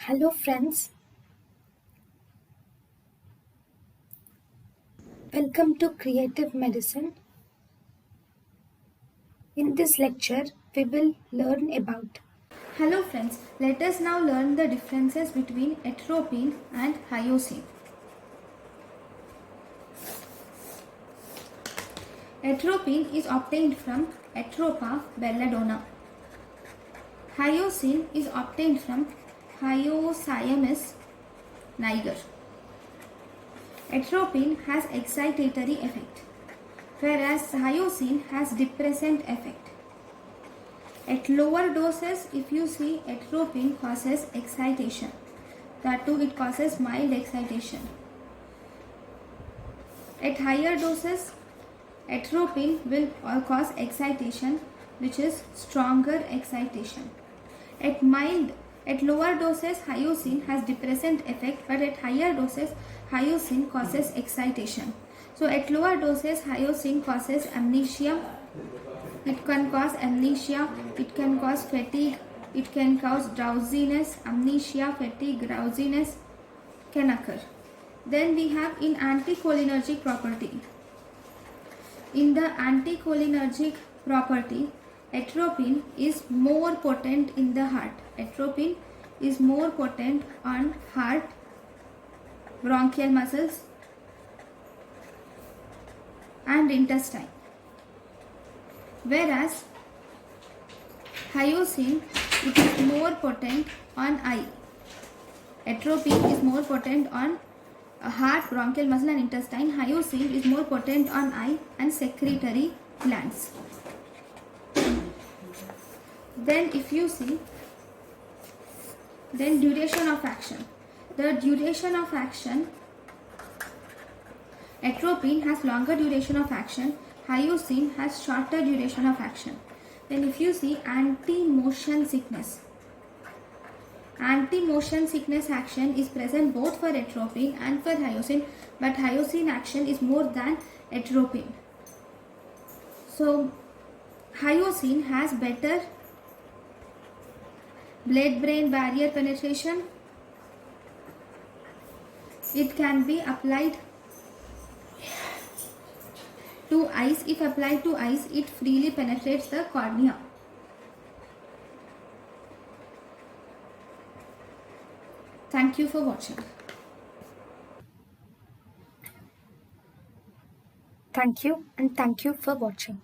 Hello friends, welcome to Creative Medicine. In this lecture, we will learn about. Hello friends, let us now learn the differences between atropine and hyoscine. Atropine is obtained from Atropa belladonna. Hyoscine is obtained from Hyoscyamus niger. Atropine has excitatory effect, whereas hyoscine has depressant effect. At lower doses, if you see, atropine causes excitation. That too, it causes mild excitation. At higher doses, atropine will cause excitation, which is stronger excitation. At lower doses, hyoscine has depressant effect, but at higher doses, hyoscine causes excitation. So at lower doses, hyoscine causes amnesia. It can cause amnesia, it can cause fatigue, it can cause drowsiness, amnesia, fatigue, drowsiness can occur. Then we have in anticholinergic property. In the anticholinergic property, atropine is more potent in the heart. Atropine is more potent on heart, bronchial muscles and intestine. Whereas hyoscine, it is more potent on eye. Atropine is more potent on heart, bronchial muscle and intestine. Hyoscine is more potent on eye and secretory glands. Then if you see, then duration of action. The duration of action, atropine has longer duration of action, hyoscine has shorter duration of action. Then if you see anti-motion sickness. Anti-motion sickness action is present both for atropine and for hyoscine, but hyoscine action is more than atropine. So hyoscine has better blood-brain barrier penetration. It can be applied to eyes. If applied to eyes, it freely penetrates the cornea. Thank you for watching. Thank you and thank you for watching.